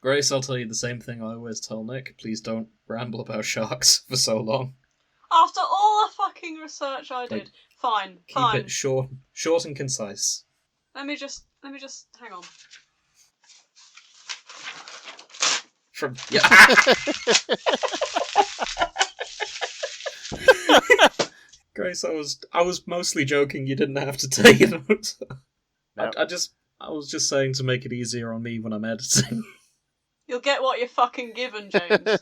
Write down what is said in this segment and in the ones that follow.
Grace, I'll tell you the same thing I always tell Nick. Please don't ramble about sharks for so long. After all the fucking research I did. Fine. Keep it short and concise. Let me just hang on. Grace, I was mostly joking. You didn't have to take it out. No. I was just saying to make it easier on me when I'm editing. You'll get what you're fucking given, James.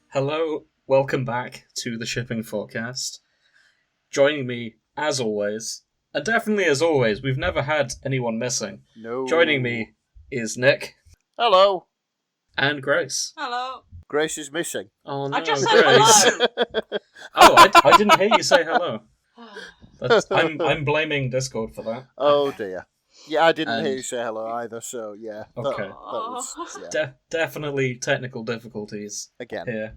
Hello, welcome back to the Shipping Forecast. Joining me, as always, and definitely as always, we've never had anyone missing. No. Joining me is Nick. Hello. And Grace. Hello. Grace is missing. Oh no, I just said Grace. hello. Oh, I didn't hear you say hello. I'm blaming Discord for that. Oh dear. Yeah, I didn't And- hear you say hello either, so yeah. Okay. That was, yeah. Definitely technical difficulties Again. here.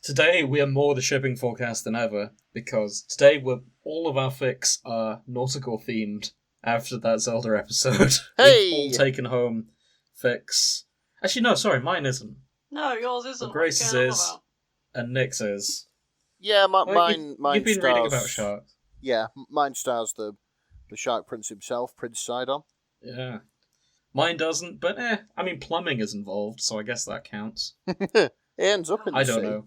Today we are more the Shipping Forecast than ever, because today all of our fics are nautical themed after that Zelda episode. Hey! We've all taken home fics. Actually, no, sorry, mine isn't. No, yours isn't. Well, Grace's What's going on is, about? and Nick's is. Yeah, Well, mine You've been stars... reading about sharks. Yeah, mine stars the Shark Prince himself, Prince Sidon. Yeah. Mine doesn't, but I mean, plumbing is involved, so I guess that counts. It ends up in the I don't sea. know.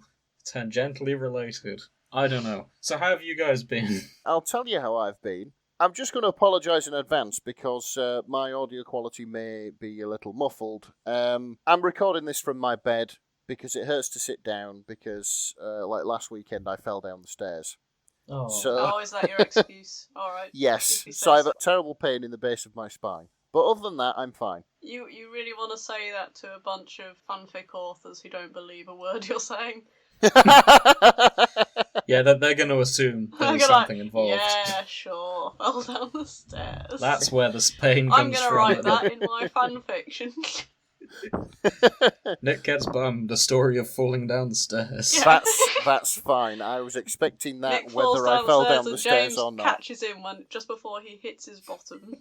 Tangentially related. I don't know. So how have you guys been? I'll tell you how I've been. I'm just going to apologise in advance because my audio quality may be a little muffled. I'm recording this from my bed because it hurts to sit down because, like last weekend, I fell down the stairs. Oh. So, Is that your excuse? Alright. yes, If he so I have says. a terrible pain in the base of my spine. But other than that, I'm fine. You really want to say that to a bunch of fanfic authors who don't believe a word you're saying? Yeah, they're going to assume I'm there's gonna something involved. Yeah, sure. Fell down the stairs. That's where the pain comes I'm gonna from. write that in my fanfiction. Nick gets bummed. A story of falling down the stairs. Yeah. That's fine. I was expecting that Nick falls whether I fell down the and stairs James or not. catches him just before he hits his bottom.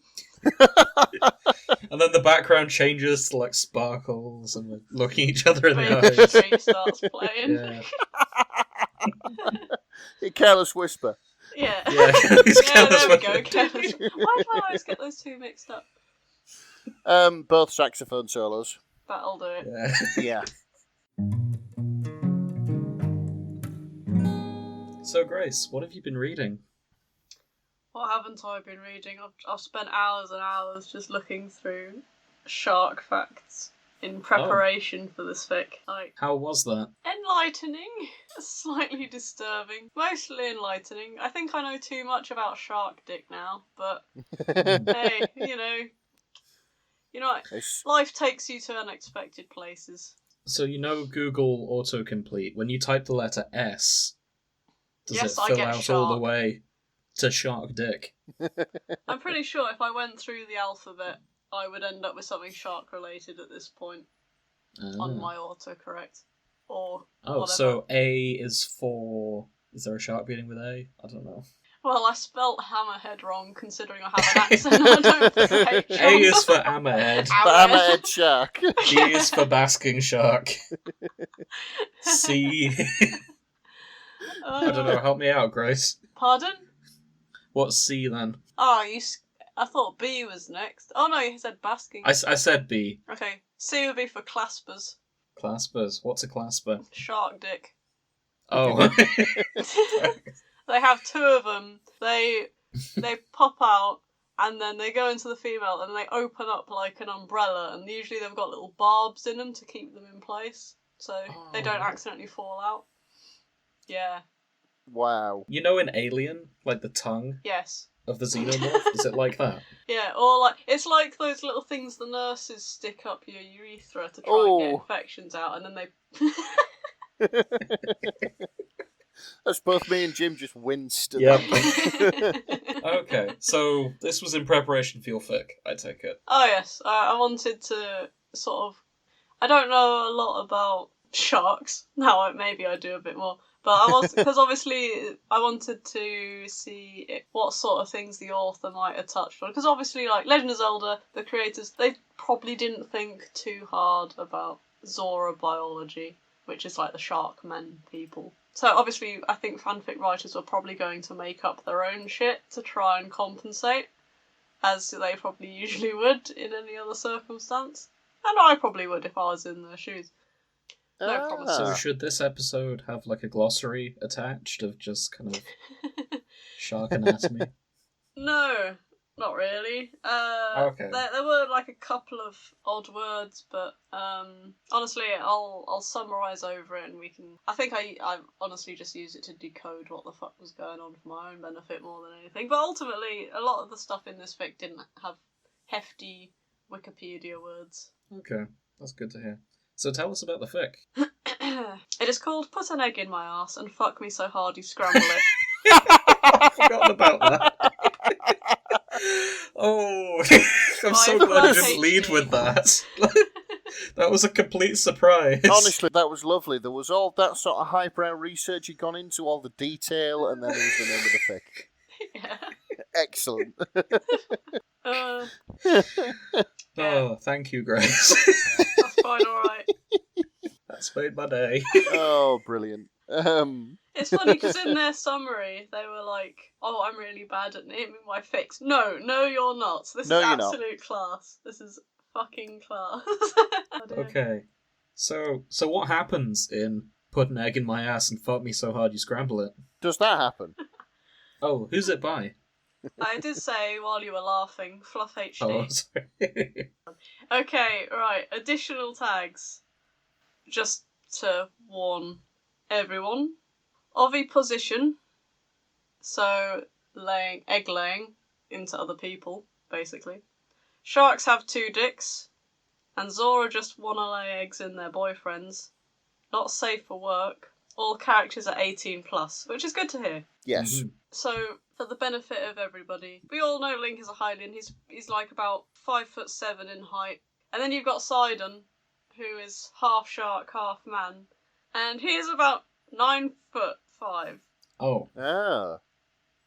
And then the background changes to like sparkles and we're looking each other in the When eyes. the tree starts playing. Yeah. A careless whisper. Yeah. Yeah, he's careless there we go. with it. Careless. Why do I always get those two mixed up? Both saxophone solos. That'll do it. Yeah. Yeah. So Grace, what have you been reading? What haven't I been reading? I've spent hours and hours just looking through shark facts in preparation for this fic. Like, How was that? enlightening, slightly disturbing, mostly enlightening. I think I know too much about shark dick now, but hey, you know, It's- life takes you to unexpected places. So you know Google autocomplete, when you type the letter S, does Yes, it I fill get out all the shark. way to shark dick? I'm pretty sure if I went through the alphabet, I would end up with something shark related at this point on my autocorrect. Or Oh, whatever. so A is for... Is there a shark beginning with A? I don't know. Well, I spelt hammerhead wrong considering I have an accent. I don't put H A on. is for hammerhead. The hammerhead shark. B is for basking shark. C... I don't know, help me out, Grace. Pardon? What's C then? Oh, I thought B was next. Oh no, you said basking. I said B. Okay, C would be for claspers. Claspers. What's a clasper? Shark dick. Oh. They have two of them. They pop out and then they go into the female and they open up like an umbrella, and usually they've got little barbs in them to keep them in place so they don't accidentally fall out. Yeah. Wow. You know in Alien, like the tongue Yes. of the xenomorph? Is it like that? Yeah, or like it's like those little things the nurses stick up your urethra to try and get Oh. infections out, and then they. That's both me and Jim just winced. At Yep. that. Okay, so this was in preparation for your fic, I take it. Oh yes, I wanted to sort of. I don't know a lot about sharks. Now maybe I do a bit more. But I was, because obviously I wanted to see what sort of things the author might have touched on. Because obviously, like Legend of Zelda, the creators, they probably didn't think too hard about Zora biology, which is like the shark men people. So obviously, I think fanfic writers were probably going to make up their own shit to try and compensate, as they probably usually would in any other circumstance. And I probably would if I was in their shoes. No promise. So should this episode have like a glossary attached of just kind of shark anatomy? No, not really. Okay. There were like a couple of odd words, but honestly, I'll summarise over it, and we can. I think I honestly just used it to decode what the fuck was going on for my own benefit more than anything. But ultimately, a lot of the stuff in this fic didn't have hefty Wikipedia words. Okay, that's good to hear. So tell us about the fic. It is called "Put an Egg in My Arse and Fuck Me So Hard You Scramble It." I've forgotten about that. Oh, I'm so glad you didn't lead with that. That was a complete surprise. Honestly, that was lovely. There was all that sort of highbrow research you'd gone into, all the detail, and then there was the name of the fic. Yeah. Excellent. Oh, thank you, Grace. That's fine, alright. That's made my day. Oh, brilliant. It's funny because in their summary they were like, "Oh, I'm really bad at naming my fics." No, you're not. This is absolute class. This is fucking class. Okay, so what happens in "Put an Egg in My Ass and Fuck Me So Hard You Scramble It"? Does that happen? Oh, who's it by? I did say while you were laughing, Fluff HD. Oh, sorry. Okay, right. Additional tags, just to warn everyone. Oviposition, so egg laying into other people, basically. Sharks have 2 dicks, and Zora just wanna lay eggs in their boyfriends. Not safe for work. All characters are 18 plus, which is good to hear. Yes. Mm-hmm. So, for the benefit of everybody, we all know Link is a Hylian. He's like about 5'7" in height. And then you've got Sidon, who is half shark, half man. And he is about 9'5". Oh. Ah.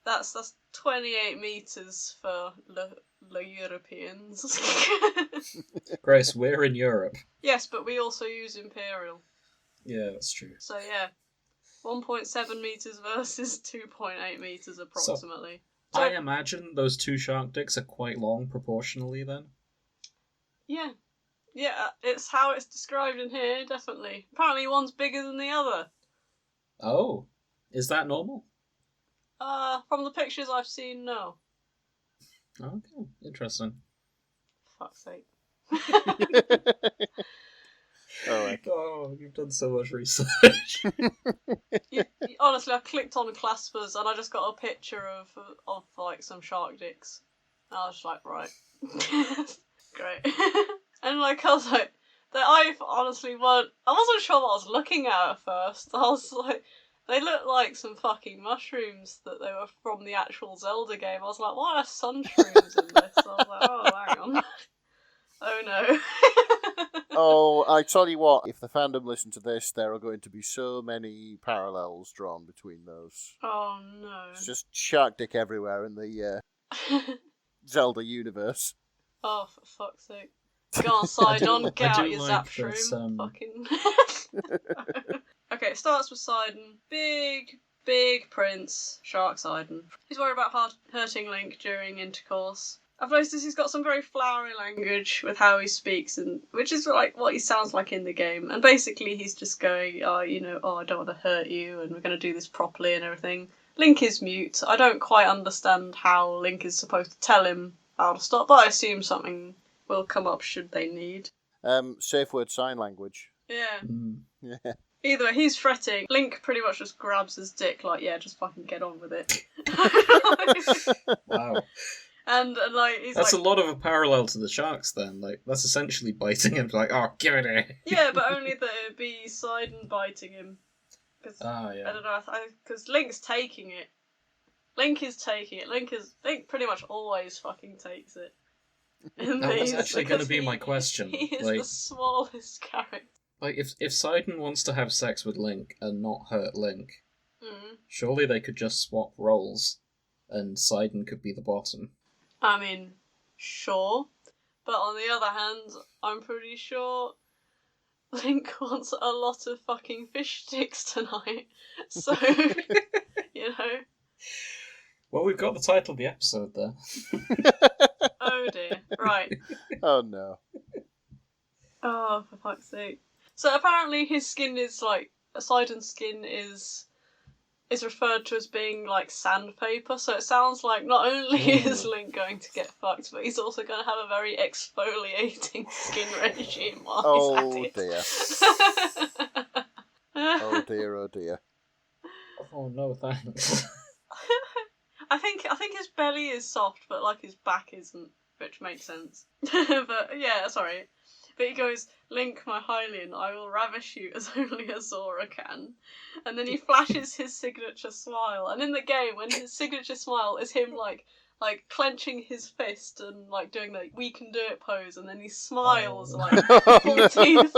That's 28 meters for the Europeans. Grace, we're in Europe. Yes, but we also use Imperial. Yeah, that's true. So yeah, 1.7 meters versus 2.8 meters approximately. So, I imagine those 2 shark dicks are quite long proportionally then. Yeah, it's how it's described in here, definitely. Apparently one's bigger than the other. Oh, is that normal? From the pictures I've seen, no. Okay, interesting. Fuck's sake. Oh, you've done so much research. Honestly, I clicked on Claspers and I just got a picture of like some shark dicks. And I was just like, right. Great. And like, I was like, I honestly I wasn't sure what I was looking at first. I was like, they looked like some fucking mushrooms that they were from the actual Zelda game. I was like, why are sunshrooms in this? I was like, oh, hang on. Oh no. Oh, I tell you what, if the fandom listen to this, there are going to be so many parallels drawn between those. Oh no. It's just shark dick everywhere in the Zelda universe. Oh, for fuck's sake. Go on, Sidon, get out your like zap this, shroom. Fucking. Okay, it starts with Sidon. Big prince, Shark Sidon. He's worried about hurting Link during intercourse. I've noticed he's got some very flowery language with how he speaks, and which is like what he sounds like in the game. And basically he's just going, I don't want to hurt you, and we're going to do this properly and everything. Link is mute. I don't quite understand how Link is supposed to tell him how to stop, but I assume something will come up should they need. Safe word sign language. Yeah. Yeah. Either way, he's fretting. Link pretty much just grabs his dick, like, yeah, just fucking get on with it. Wow. And like, he's That's like... a lot of a parallel to the sharks then. Like, that's essentially biting him, like, oh, give it here. Yeah, but only that it'd be Sidon biting him. Cause, yeah. I don't know, because Link's taking it. Link is taking it. Link pretty much always fucking takes it. That was actually going to be my question. He is like, the smallest character. Like, if Sidon wants to have sex with Link and not hurt Link, surely they could just swap roles, and Sidon could be the bottom. I mean, sure. But on the other hand, I'm pretty sure Link wants a lot of fucking fish sticks tonight. So, you know. Well, we've got the title of the episode there. Oh dear. Right. Oh no. Oh, for fuck's sake. So apparently his skin is like, Sidon's skin is referred to as being like sandpaper, so it sounds like not only is Link going to get fucked, but he's also going to have a very exfoliating skin regime while he's at it. Oh dear, oh dear. Oh no, thanks. I think his belly is soft, but like his back isn't, which makes sense. But yeah, sorry. But he goes, Link, my Hylian, I will ravish you as only a Zora can. And then he flashes his signature smile. And in the game, when his signature smile is him like clenching his fist and like doing the "we can do it" pose, and then he smiles like full teeth,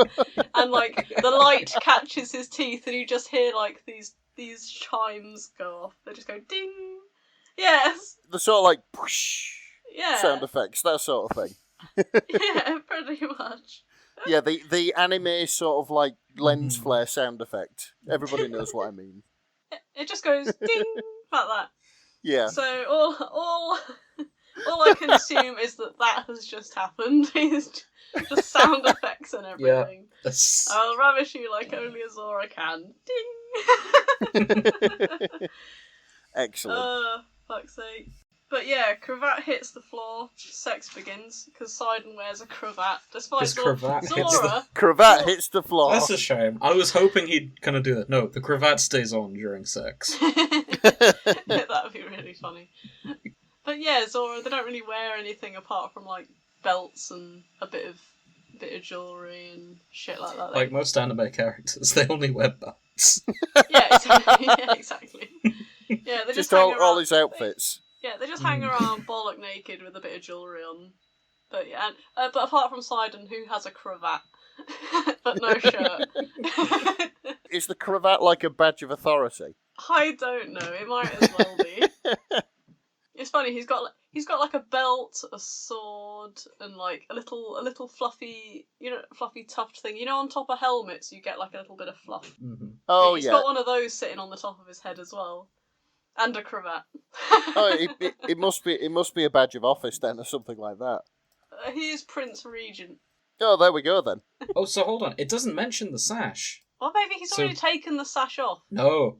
and like the light catches his teeth, and you just hear like these chimes go off. They just go ding. Yes. The sort of like whoosh Yeah. sound effects, that sort of thing. Yeah, pretty much. Yeah, the anime sort of like lens flare sound effect. Everybody knows what I mean. It just goes ding like that. Yeah. So all I can assume is that has just happened. It's just sound effects and everything. Yeah. I'll ravish you like only a Zora can. Ding. Excellent. Fuck's sake. But yeah, cravat hits the floor, sex begins, because Sidon wears a cravat, despite His cravat hits the... Zora... Cravat hits the floor. That's a shame. I was hoping he'd kind of do that. No, the cravat stays on during sex. That would be really funny. But yeah, Zora, they don't really wear anything apart from like belts and a bit of jewellery and shit like that. Like most anime characters, they only wear belts. Yeah, exactly. Yeah, exactly. Yeah, they just all his outfits. Yeah, they just hang around bollock naked with a bit of jewellery on. But yeah, but apart from Sidon, who has a cravat, but no shirt. Is the cravat like a badge of authority? I don't know. It might as well be. It's funny. He's got like a belt, a sword, and like a little fluffy, fluffy tuft thing. You know, on top of helmets, you get like a little bit of fluff. Mm-hmm. Oh, He's got one of those sitting on the top of his head as well. And a cravat. Oh, it must be a badge of office then, or something like that. He is Prince Regent. Oh, there we go then. Oh, so hold on. It doesn't mention the sash. Well, maybe he's already taken the sash off. No.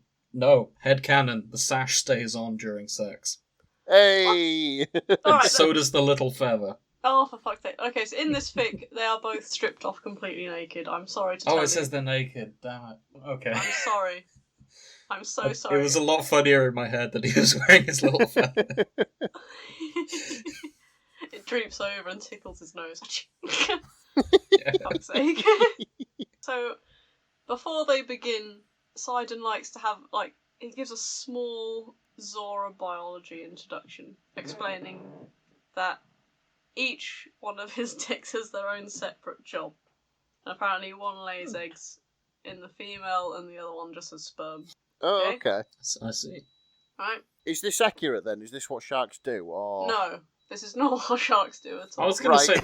Headcanon. The sash stays on during sex. Hey! Alright, so does the little feather. Oh, for fuck's sake. Okay, so in this fic, they are both stripped off completely naked. I'm sorry to tell you. Oh, it says they're naked. Damn it. Okay. I'm sorry. I'm so sorry. It was a lot funnier in my head that he was wearing his little feather. It droops over and tickles his nose. Yeah. For fuck's sake. So, before they begin, Sidon likes to have, he gives a small Zora biology introduction, explaining that each one of his dicks has their own separate job. And apparently one lays eggs in the female and the other one just has sperm. Oh, okay. I see. Right? Is this accurate then? Is this what sharks do? Or... No, this is not what sharks do at all. I was going to say,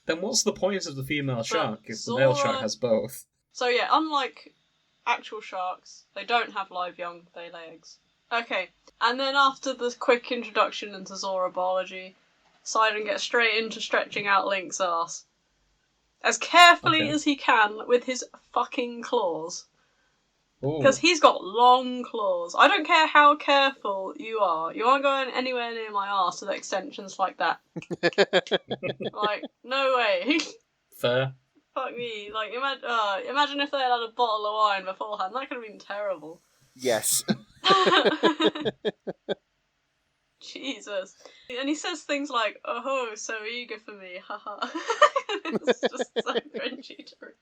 then what's the point of the female shark if the male shark has both? So yeah, unlike actual sharks, they don't have live young, they lay eggs. Okay, and then after the quick introduction into Zora biology, Sidon gets straight into stretching out Link's ass. As carefully as he can with his fucking claws. Because he's got long claws. I don't care how careful you are. You aren't going anywhere near my arse with extensions like that. No way. Fair. Fuck me. Imagine if they had a bottle of wine beforehand. That could have been terrible. Yes. Jesus. And he says things like, "Oh, so eager for me, haha." It's just so cringy to read.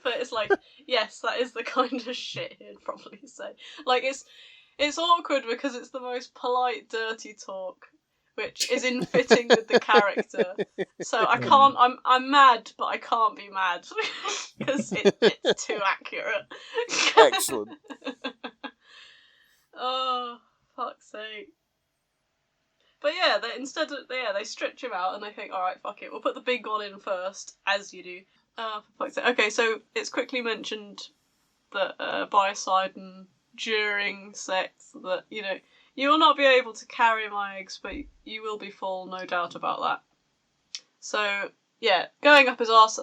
But it's like, yes, that is the kind of shit he'd probably say. It's awkward because it's the most polite, dirty talk. which is in fitting with the character. So I can't. I'm mad, but I can't be mad because it's too accurate. Excellent. Oh, fuck's sake. But yeah, they stretch him out and they think, all right, fuck it, we'll put the big one in first, as you do. For fuck's sake. Okay, so it's quickly mentioned that by Sidon during sex that, you know, you will not be able to carry my eggs, but you will be full, no doubt about that. So yeah, going up his arse.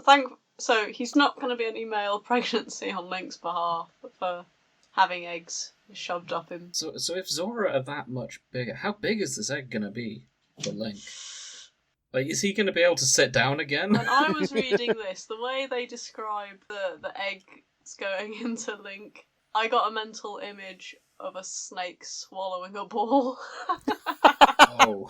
So he's not going to be any male pregnancy on Link's behalf for having eggs shoved up him. So if Zora are that much bigger, how big is this egg gonna be for Link? Like, is he gonna be able to sit down again? When I was reading this, the way they describe the eggs going into Link, I got a mental image of a snake swallowing a ball. Oh.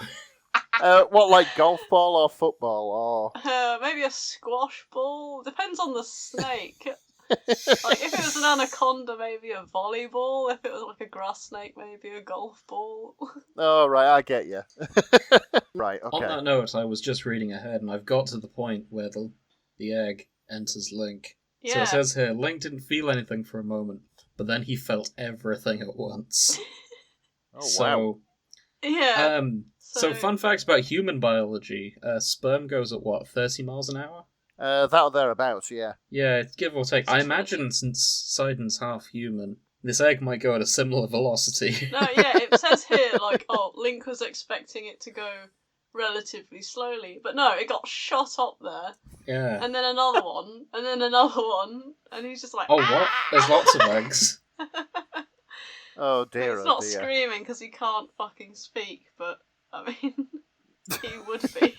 What, like golf ball or football or? Maybe a squash ball. Depends on the snake. Like, if it was an anaconda, maybe a volleyball. If it was like a grass snake, maybe a golf ball. Oh, right, I get you. Right, okay. On that note, I was just reading ahead, and I've got to the point where the egg enters Link. Yeah. So it says here, Link didn't feel anything for a moment, but then he felt everything at once. Oh, So, wow. Yeah. So fun facts about human biology. Sperm goes at what, 30 miles an hour? That or thereabouts, yeah. Yeah, give or take. I imagine since Sidon's half human, this egg might go at a similar velocity. No, yeah, it says here, like, oh, Link was expecting it to go relatively slowly. But no, it got shot up there. Yeah. And then another one, and then another one, and he's just like, Oh, what? "Ah!" There's lots of eggs. Oh dear, He's oh not dear. screaming because he can't fucking speak, but, I mean, he would be.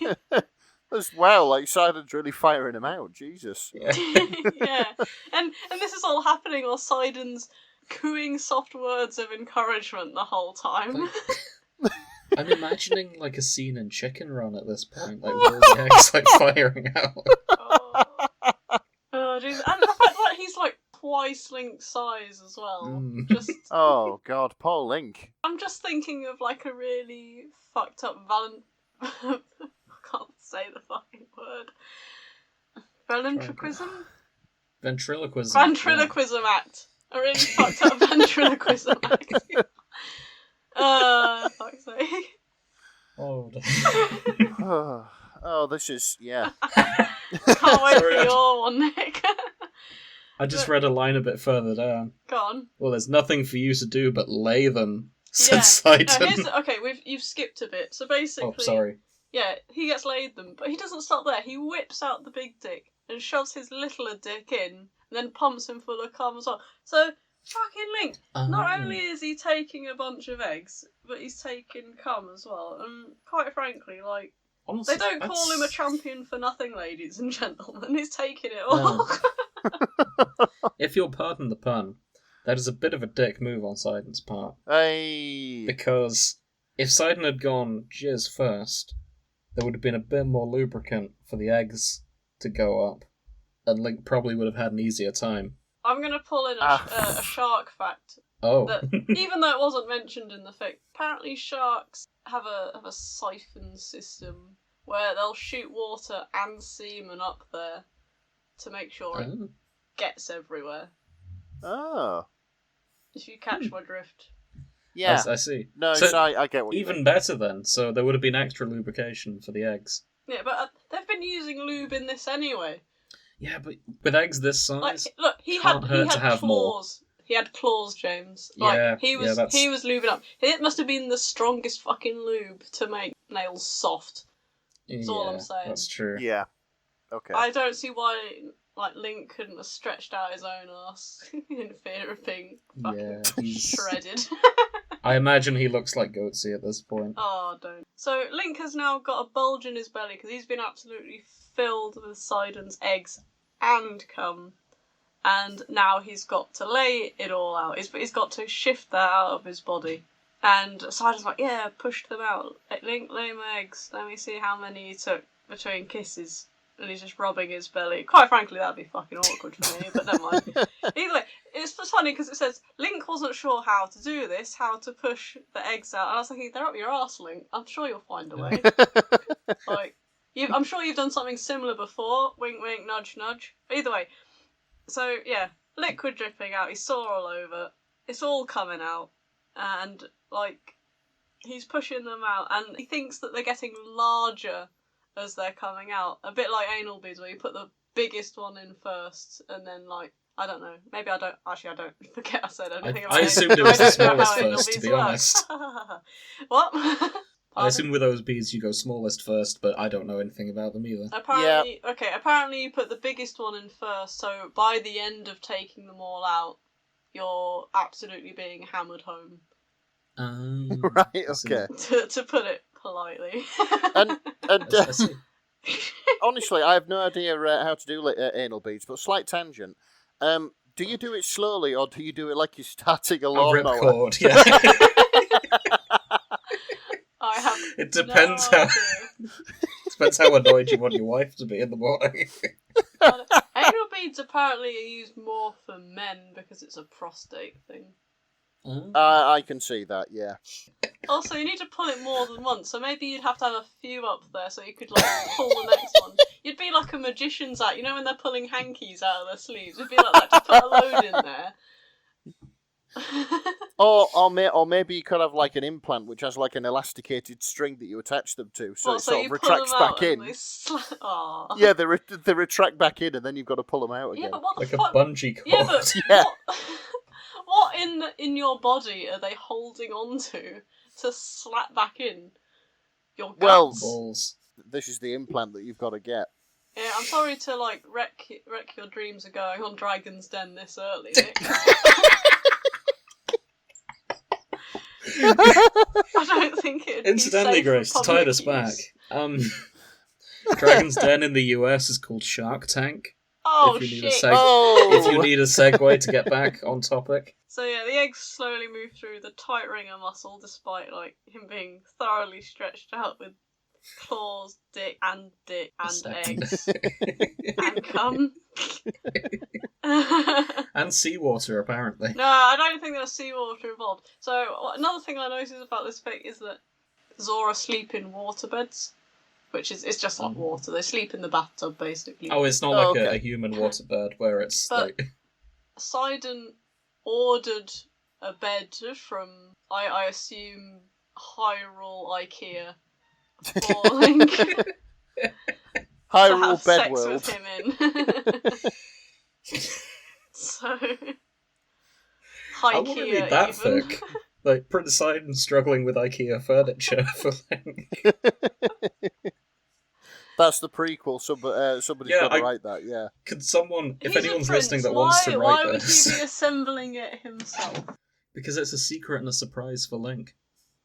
As well, like Sidon's really firing him out, Jesus. Yeah. Yeah. And this is all happening while Sidon's cooing soft words of encouragement the whole time. I'm imagining like a scene in Chicken Run at this point, like with all the eggs like firing out. Oh, Jesus. And the fact that he's like twice Link's size as well. Mm. Just Oh god, poor Link. I'm just thinking of like a really fucked up I can't say the fucking word. Ventriloquism? Ventriloquism. Ventriloquism act. A really fucked up ventriloquism act. Fuck's sake. Yeah. Oh, Oh, this is, yeah. Can't wait for your one, Nick. I just read a line a bit further down. Go on. Well, there's nothing for you to do but lay them, said Yeah. Sidon. Okay, you've skipped a bit. So basically, Oh, sorry. yeah, he gets laid them, but he doesn't stop there. He whips out the big dick and shoves his littler dick in, and then pumps him full of cum as well. So, fucking Link, not only is he taking a bunch of eggs, but he's taking cum as well. And quite frankly, like, Honestly, they don't call him a champion for nothing, ladies and gentlemen. He's taking it all. If you'll pardon the pun, that is a bit of a dick move on Sidon's part. Hey. Because if Sidon had gone jizz first, there would have been a bit more lubricant for the eggs to go up, and Link probably would have had an easier time. I'm going to pull in a shark fact. Oh. That, even though it wasn't mentioned in the fic, apparently sharks have a siphon system where they'll shoot water and semen up there to make sure it gets everywhere. Oh. If you catch my drift. Yeah. I see. No, So, I get what you even mean. better then, so there would have been extra lubrication for the eggs. Yeah, but they've been using lube in this anyway. Yeah, but with eggs this Like, size, look, he can't had hurt to have more. claws. He had claws, James. Like, Yeah, he was that's- he was lubing up. It must have been the strongest fucking lube to make nails soft. That's all I'm saying. That's true. Yeah. Okay. I don't see why like Link couldn't have stretched out his own ass in fear of being fucking Yeah, he's... shredded. I imagine he looks like Goatsy at this point. Oh, don't. So Link has now got a bulge in his belly because he's been absolutely filled with Sidon's eggs and cum. And now he's got to lay it all out. He's got to shift that out of his body. And Sidon's like, yeah, push them out. Link, lay my eggs. Let me see how many you took between kisses. and he's just rubbing his belly. Quite frankly, that'd be fucking awkward for me, but never mind. Either way, it's just funny because it says Link wasn't sure how to do this, how to push the eggs out, and I was thinking, they're up your arse, Link. I'm sure you'll find a way. Like, I'm sure you've done something similar before. Wink, wink, nudge, nudge. Either way, so yeah, liquid dripping out. He's sore all over. It's all coming out, and like he's pushing them out, and he thinks that they're getting larger as they're coming out. A bit like anal beads, where you put the biggest one in first, and then like I don't know. Maybe I don't. Actually, I don't. Forget I said anything about it. I assumed it was the I don't know smallest how anal first, to beads be work. honest. What? I assume with those beads you go smallest first, but I don't know anything about them either. Apparently you put the biggest one in first, so by the end of taking them all out, you're absolutely being hammered home. Right, okay. To put it politely. And I see. honestly, I have no idea how to do anal beads, but slight tangent. Do you do it slowly, or do you do it like you're starting a lawnmower? Ripcord, yeah. I have It depends no how idea. depends how annoyed you want your wife to be in the morning. Anal beads apparently are used more for men because it's a prostate thing. I can see that, yeah. Also, you need to pull it more than once, so maybe you'd have to have a few up there so you could like pull the next one. You'd be like a magician's act, you know when they're pulling hankies out of their sleeves? It'd be like that, just put a load in there. or maybe you could have like an implant which has like an elasticated string that you attach them to, so it sort of retracts back in. Yeah, they retract back in, and then you've got to pull them out again. Yeah, but what the Like fuck? a bungee cord. Yeah, but Yeah. what in your body are they holding on to slap back in? Your guts? Well, Balls. this is the implant that you've got to get. Yeah, I'm sorry to like wreck your dreams of going on Dragon's Den this early, Nick. I don't think it. Incidentally, Grace, to tie this back, Dragon's Den in the US is called Shark Tank. Oh if you need shit! If you need a segue to get back on topic. So yeah, the eggs slowly move through the tight ringer muscle, despite like him being thoroughly stretched out with claws, dick and eggs and cum. And seawater, apparently. No, I don't think there's seawater involved. So another thing I noticed about this fic is that Zora sleep in waterbeds, which is it's just like water. They sleep in the bathtub basically. Oh, it's not like a human waterbed where it's like. Sidon ordered a bed from I assume Hyrule IKEA for Link Hyrule to have Bed sex World. with him in. So I wouldn't read that even. fic. Like Prince Sidon struggling with IKEA furniture for Link. That's the prequel. Somebody's got to write that. Yeah. Could someone, if He's a anyone's prince. listening that wants to why write this, would he be assembling it himself? because it's a secret and a surprise for Link.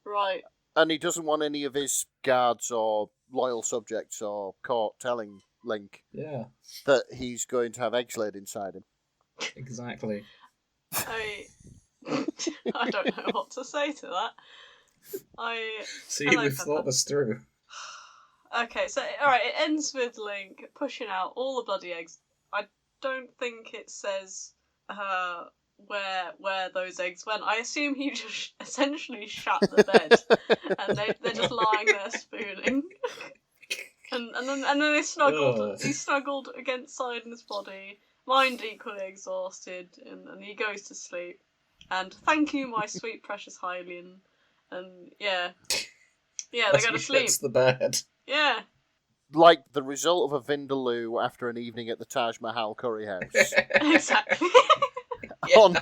Right. And he doesn't want any of his guards or loyal subjects or court telling Link Yeah, that he's going to have eggs laid inside him. exactly. I don't know what to say to that. See, I like we've that. thought this through. Okay, so alright, it ends with Link pushing out all the bloody eggs. I don't think it says where those eggs went. I assume he just essentially shut the bed and they're just lying there spooning. and then they snuggled. Ugh. He snuggled against Sidon's body, mind equally exhausted, and he goes to sleep. And thank you, my sweet precious Hylian. And yeah, they go to sleep. It's the bed. Yeah. Like the result of a Vindaloo after an evening at the Taj Mahal curry house. Exactly. on,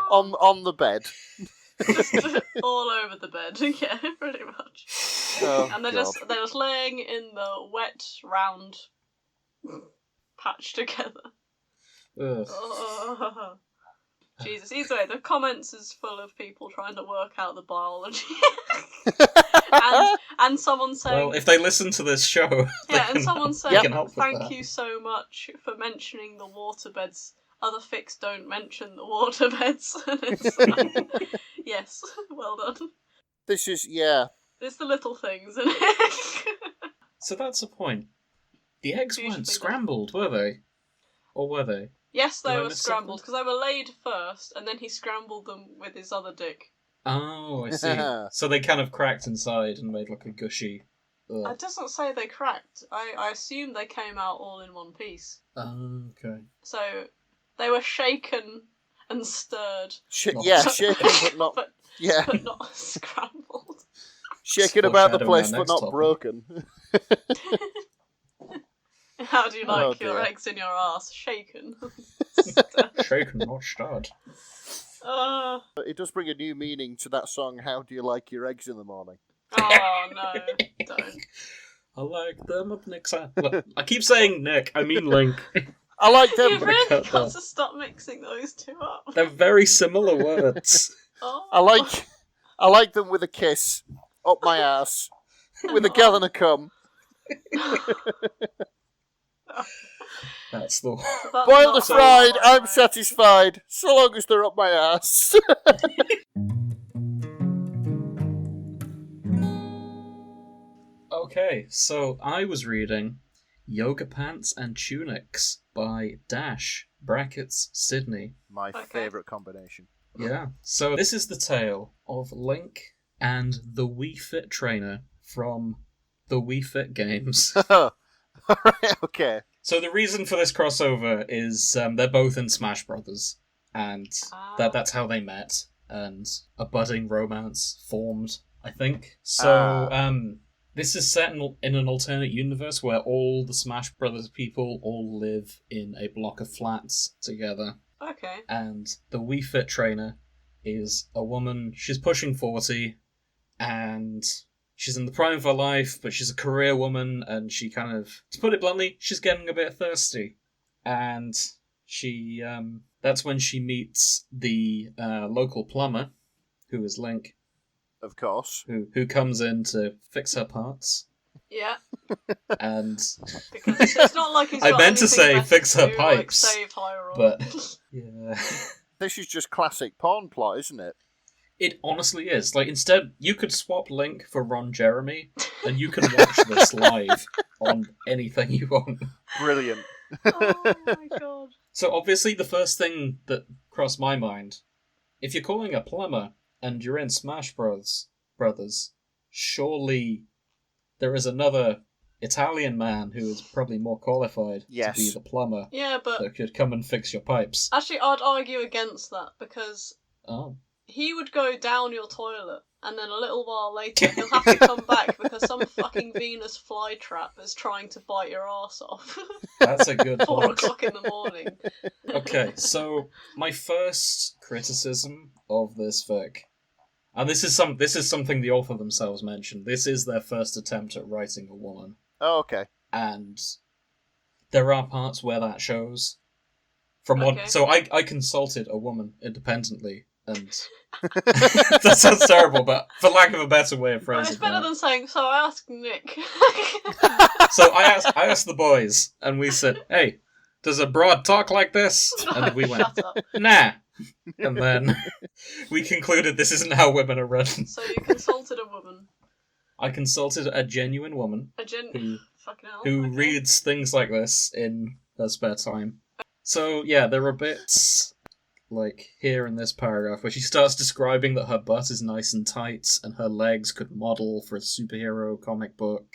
Oh, on the bed. just all over the bed. Yeah, pretty much. Oh, And they're just laying in the wet round patch together. Ugh. Oh. Jesus. Either way, the comments is full of people trying to work out the biology. and someone saying, Well, if they listen to this show, yeah, and someone they saying, can help with thank that. you so much for mentioning the waterbeds. Other fics don't mention the waterbeds. And it's like, yes, well done. This is, yeah. It's the little things, isn't it? So that's a point. The eggs Beautifully weren't done. scrambled, were they? Or were they? Yes, they Did I were miss scrambled because they were laid first, and then he scrambled them with his other dick. Oh, I see. So they kind of cracked inside and made like a gushy... Ugh. It doesn't say they cracked. I assume they came out all in one piece. Oh, okay. So they were shaken and stirred. Yeah, shaken but not. Yeah, but not scrambled. shaken about the Foreshadowing place our but next not topic. broken. How do you like your dear. eggs in your ass? Shaken. Shaken, not stirred. It does bring a new meaning to that song. How do you like your eggs in the morning? Oh no, don't. I like them up Nick's ass. Look, I keep saying Nick, I mean Link. I like them. You've really cut got that. to stop mixing those two up. They're very similar words. Oh. I like them with a kiss up my ass with a gallon of cum. That's the one. That's Boiled or not fried, how I I'm like. satisfied, so long as they're up my ass. Okay, so I was reading Yoga Pants and Tunics by Dash, brackets, Sydney. My Okay. favourite combination. Yeah. So this is the tale of Link and the Wii Fit trainer from the Wii Fit games. Alright, okay. So the reason for this crossover is they're both in Smash Brothers, and that's how they met, and a budding romance formed, I think. So this is set in an alternate universe where all the Smash Brothers people all live in a block of flats together. Okay. And the Wii Fit trainer is a woman, she's pushing 40, and she's in the prime of her life, but she's a career woman, and she kind of, to put it bluntly, she's getting a bit thirsty. And she, that's when she meets the local plumber, who is Link, Of course. who comes in to fix her parts. Yeah. And Because it's not like he's I got meant to anything say better fix her do, pipes, like save Hyrule. but yeah. This is just classic porn plot, isn't it? It honestly is. Like, instead, you could swap Link for Ron Jeremy, and you can watch this live on anything you want. Brilliant. Oh my god. So, obviously, the first thing that crossed my mind, if you're calling a plumber and you're in Smash Brothers, surely there is another Italian man who is probably more qualified Yes. to be the plumber Yeah, but that could come and fix your pipes. actually I'd argue against that because Oh. he would go down your toilet and then a little while later he'll have to come back because some fucking Venus flytrap is trying to bite your arse off. That's a good 4 point. o'clock in the morning. Okay, so my first criticism of this fic, and this is something the author themselves mentioned. This is their first attempt at writing a woman, Oh, okay. and there are parts where that shows. From Okay. what, so I consulted a woman independently, and that sounds terrible, but for lack of a better way of But it's phrasing better that. than saying, so I asked Nick. So I asked the boys, and we said, "Hey, does a broad talk like this?" And we went, Shut up. "Nah." And then we concluded this isn't how women are written. So you consulted a woman. I consulted a genuine woman who Fucking hell. who okay. reads things like this in her spare time. So yeah, there are bits like here in this paragraph where she starts describing that her butt is nice and tight and her legs could model for a superhero comic book,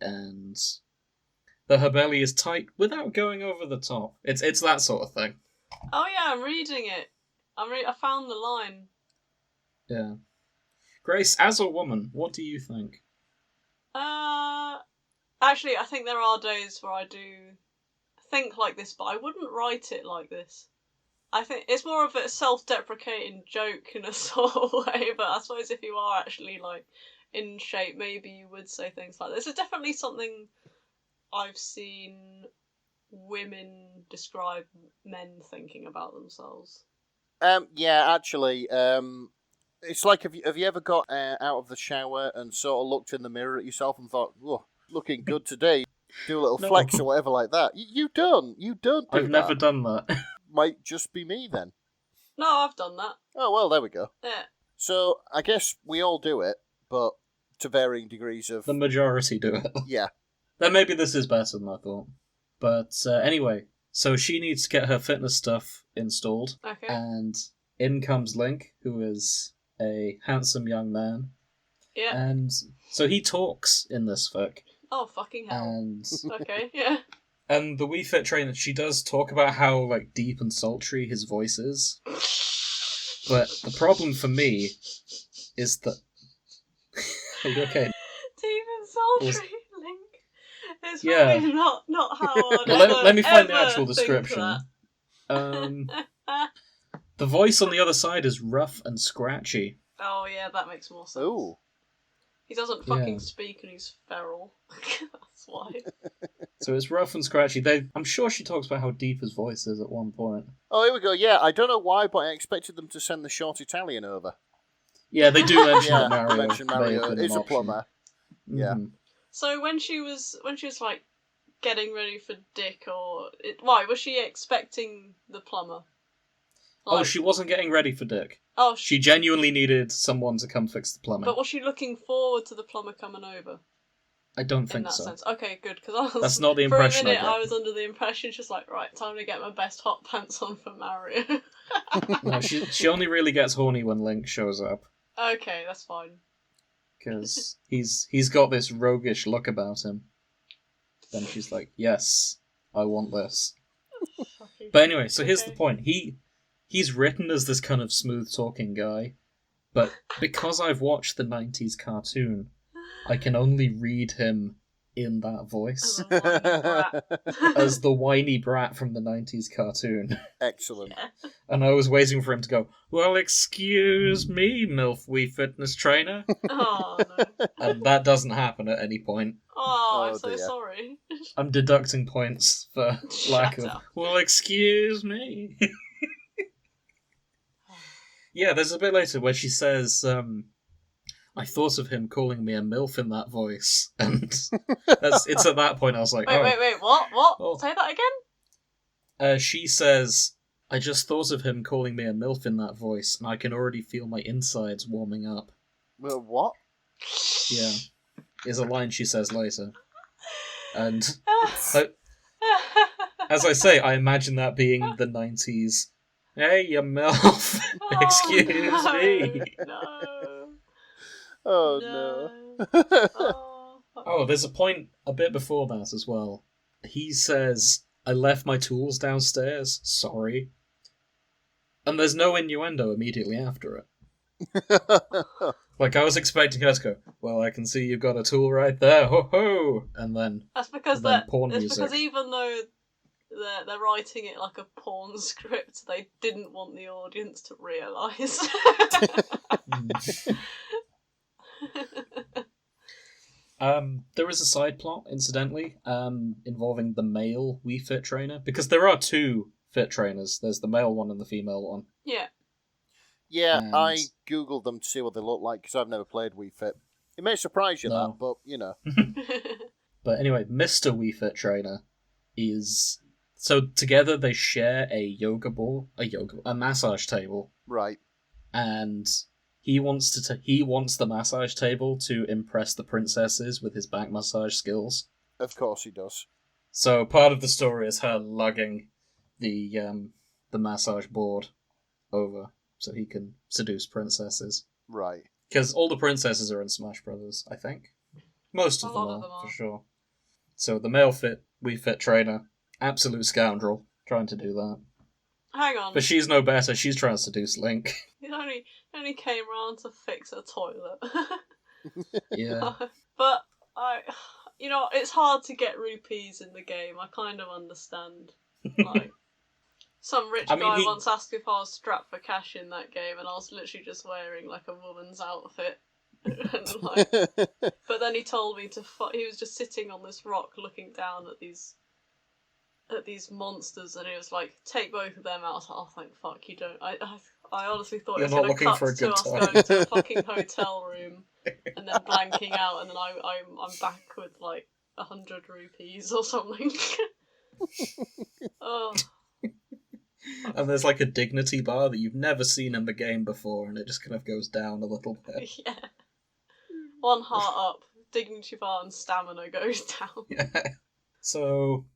and that her belly is tight without going over the top. It's that sort of thing. Oh yeah, I'm reading it. I found the line. Yeah. Grace, as a woman, what do you think? Actually, I think there are days where I do think like this, but I wouldn't write it like this. I think it's more of a self-deprecating joke in a sort of way, but I suppose if you are actually like in shape, maybe you would say things like this. It's definitely something I've seen women describe men thinking about themselves. Yeah, actually, it's like have you ever got out of the shower and sort of looked in the mirror at yourself and thought, "Whoa, looking good today." Do a little No. flex or whatever like that. You don't do I've that. never done that. Might just be me then. No, I've done that. Oh well, there we go. Yeah. So I guess we all do it, but to varying degrees of... The majority do it. Yeah. Then maybe this is better than I thought. But anyway, so she needs to get her fitness stuff installed. Okay. And in comes Link, who is a handsome young man. Yeah. And so he talks in this fic. Oh, fucking hell. And Okay, yeah. and the Wii Fit trainer, she does talk about how like deep and sultry his voice is. But the problem for me is that... Are you okay? Deep and sultry, Link. It's Yeah. probably not how I'd Well, let me find the ever actual think description. The voice on the other side is rough and scratchy. Oh, yeah, that makes more sense. Ooh. He doesn't fucking Yeah. speak and he's feral. That's why. So it's rough and scratchy. I'm sure she talks about how deep his voice is at one point. Oh, here we go. Yeah, I don't know why, but I expected them to send the short Italian over. Yeah, they do mention Yeah, that Mario. mention may have Mario been is an a option. plumber. Yeah. Mhm. So when she was like getting ready for Dick, why was she expecting the plumber? Oh, she wasn't getting ready for Dick. Oh, She genuinely needed someone to come fix the plumbing. but was she looking forward to the plumber coming over? I don't In think that so. sense, okay, good. Because I was That's not the for impression a minute, I get. I was under the impression she's like, right, time to get my best hot pants on for Mario. No, she only really gets horny when Link shows up. Okay, that's fine. Because he's got this roguish look about him. Then she's like, yes, I want this. Fucking- But anyway, so here's the Okay. point. He's written as this kind of smooth-talking guy, but because I've watched the 90s cartoon, I can only read him in that voice As a whiny brat. as the whiny brat from the 90s cartoon. Excellent. Yeah. And I was waiting for him to go, well, excuse me, MILF Wii fitness trainer. Oh no. And that doesn't happen at any point. Oh, I'm Oh, so dear. sorry. I'm deducting points for lack Shut of, up. well, excuse me. Yeah, there's a bit later where she says, I thought of him calling me a MILF in that voice. And it's at that point I was like, Wait, what? Oh. Say that again? She says, I just thought of him calling me a MILF in that voice, and I can already feel my insides warming up. Well, what? Yeah. Is a line she says later. And as I say, I imagine that being the 90s. Hey, you MILF! Oh, Excuse no, me! No. Oh, No. no. Oh, fuck. Oh, there's a point a bit before that as well. He says, I left my tools downstairs, sorry. And there's no innuendo immediately after it. Like, I was expecting her to go, well, I can see you've got a tool right there, ho ho! And then, That's because and then porn it's music. because even though they're writing it like a porn script, they didn't want the audience to realise. There is a side plot, incidentally, involving the male Wii Fit trainer, because there are two fit trainers. There's the male one and the female one. Yeah. Yeah, And- I googled them to see what they look like because I've never played Wii Fit. It may surprise you No. that, but you know. But anyway, Mr. Wii Fit trainer is... So together they share a a massage table, Right. and he wants the massage table to impress the princesses with his back massage skills. Of course he does. So part of the story is her lugging the massage board over so he can seduce princesses. Right. Because all the princesses are in Smash Brothers, I think. Most of A them lot of are, them are. for sure. So the male Wii Fit trainer, absolute scoundrel, trying to do that. Hang on. But she's no better, she's trying to seduce Link. He only came round to fix a toilet. Yeah. But it's hard to get rupees in the game. I kind of understand. Like, some rich I mean, guy he- once asked if I was strapped for cash in that game, and I was literally just wearing like a woman's outfit. And, like, but then he told me he was just sitting on this rock looking down at these monsters, and he was like, take both of them out. I was like, oh, thank fuck you don't. I honestly thought You're it was not going to looking cut for a to good us time. going to a fucking hotel room and then blanking out, and then I'm back with like 100 rupees or something. Oh. And there's like a dignity bar that you've never seen in the game before, and it just kind of goes down a little bit. Yeah. One heart up, dignity bar and stamina goes down. Yeah. So,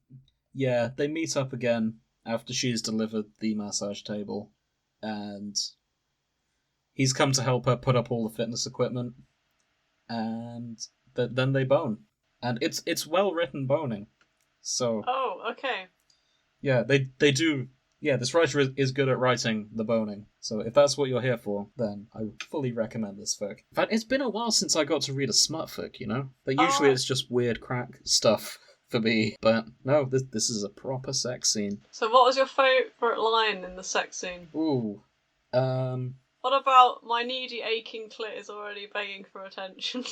yeah, they meet up again after she's delivered the massage table, and he's come to help her put up all the fitness equipment, and then they bone. And it's well-written boning. So... Oh, okay. Yeah, they do... Yeah, this writer is good at writing the boning. So if that's what you're here for, then I fully recommend this fic. In fact, it's been a while since I got to read a smut fic, you know? But usually it's just weird crack stuff for me. But no, this is a proper sex scene. So what was your favourite line in the sex scene? Ooh. What about my needy aching clit is already begging for attention?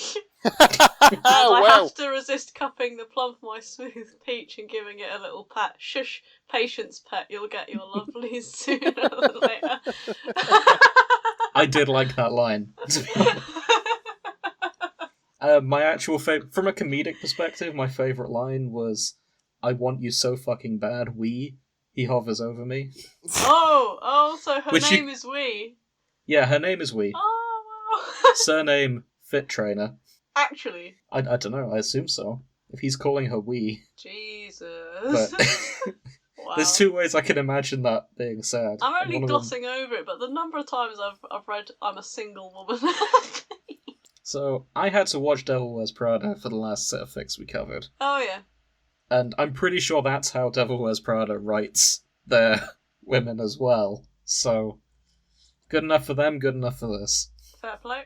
Oh, I well. have to resist cupping the plump my smooth peach and giving it a little pat. Shush, patience, pet, you'll get your lovelies sooner than later. I did like that line. My actual favorite, from a comedic perspective, my favourite line was, "I want you so fucking bad, he hovers over me." Oh, so her Which name is Wee. Yeah, her name is Wee. Oh, wow. Surname Fit Trainer. Actually. I don't know, I assume so. If he's calling her Wee. Jesus. But Wow. there's two ways I can imagine that being said. I'm and only one of glossing over it, but the number of times I've read I'm a single woman. So, I had to watch Devil Wears Prada for the last set of fics we covered. Oh, yeah. And I'm pretty sure that's how Devil Wears Prada writes their women as well. So, good enough for them, good enough for this. Fair play.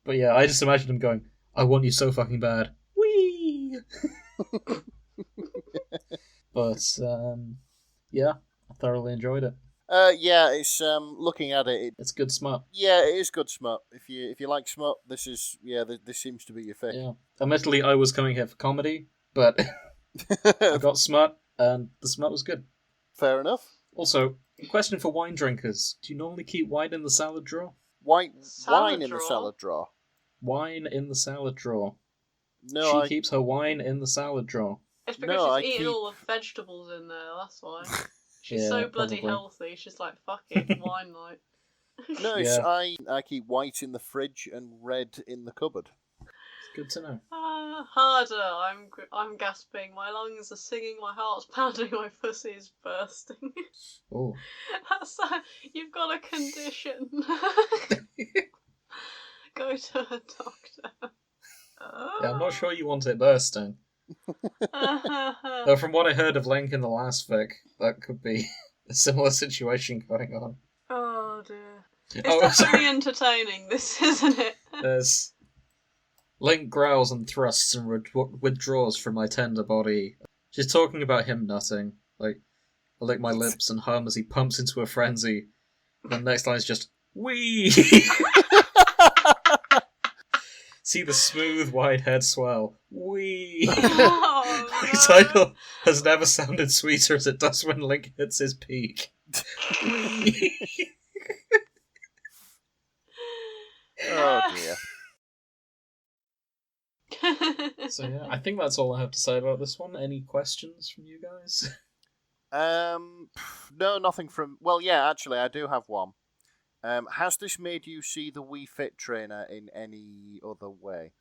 But yeah, I just imagined him going, "I want you so fucking bad. Whee!" But, yeah, I thoroughly enjoyed it. Yeah, it's looking at it. It's good smut. Yeah, it is good smut. If you like smut, this seems to be your fic. Yeah. Admittedly, I was coming here for comedy, but I got smut, and the smut was good. Fair enough. Also, question for wine drinkers: do you normally keep wine in the salad drawer? Wine Salad in the drawer? salad drawer. Wine in the salad drawer. No, She keeps her wine in the salad drawer. It's because No, she's I eating keep- all the vegetables in there, that's why. She's Yeah, so bloody probably. healthy, she's like, fuck it, wine night. no. Yeah. I keep white in the fridge and red in the cupboard. It's good to know. Harder, I'm gasping, my lungs are singing, my heart's pounding, my pussy is bursting. Oh. You've got a condition. Go to a doctor. Yeah, I'm not sure you want it bursting. Though from what I heard of Link in the last fic, that could be a similar situation going on. Oh dear. It's Oh, definitely entertaining, this, isn't it? There's Link growls and thrusts and withdraws from my tender body. She's talking about him nutting. Like, I lick my lips and hum as he pumps into a frenzy. The next line is just, "Wee!" See the smooth, wide head swell. Wee! Oh, My no. title has never sounded sweeter as it does when Link hits his peak. Wee! Oh dear. So yeah, I think that's all I have to say about this one. Any questions from you guys? No, nothing from. Well, yeah, actually, I do have one. Has this made you see the Wii Fit Trainer in any other way?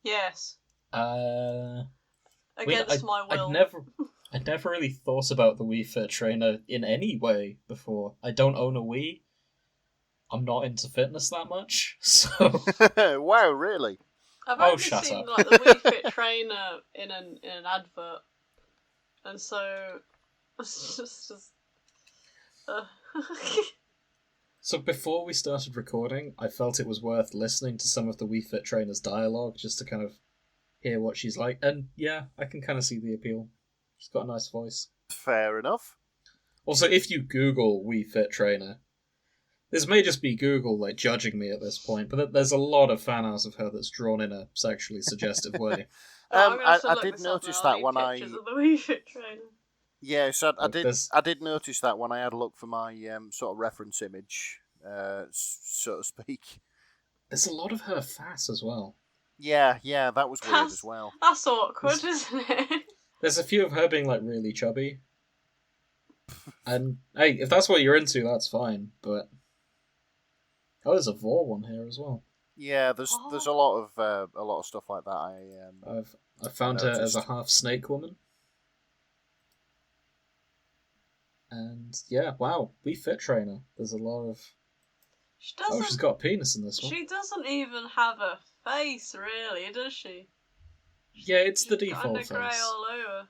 Yes. I mean, Against my will. I'd never really thought about the Wii Fit Trainer in any way before. I don't own a Wii. I'm not into fitness that much, so Wow, really? I've Oh, only shut seen up. like the Wii Fit trainer in an advert, and so it's just So before we started recording, I felt it was worth listening to some of the Wii Fit Trainer's dialogue just to kind of hear what she's like. And yeah, I can kind of see the appeal. She's got a nice voice. Fair enough. Also, if you Google Wii Fit Trainer, this may just be Google like judging me at this point, but there's a lot of fan art of her that's drawn in a sexually suggestive way. I'm gonna have to I look did this up notice now. that when I. pictures of the Wii Fit trainer. Yes, I did. There's- I did notice that when I had a look for my sort of reference image, so to speak. There's a lot of her fat as well. Yeah, that was weird as well. That's awkward, isn't it? There's a few of her being like really chubby. And hey, if that's what you're into, that's fine, but oh, there's a Vor one here as well. Yeah, there's a lot of stuff like that. I found her as a noticed. half snake woman. And yeah, wow, we fit trainer. There's a lot of. She Oh, she's doesn't. got a penis in this one. She doesn't even have a face, really, does she? Yeah, it's the She's default kinda grey face. all over.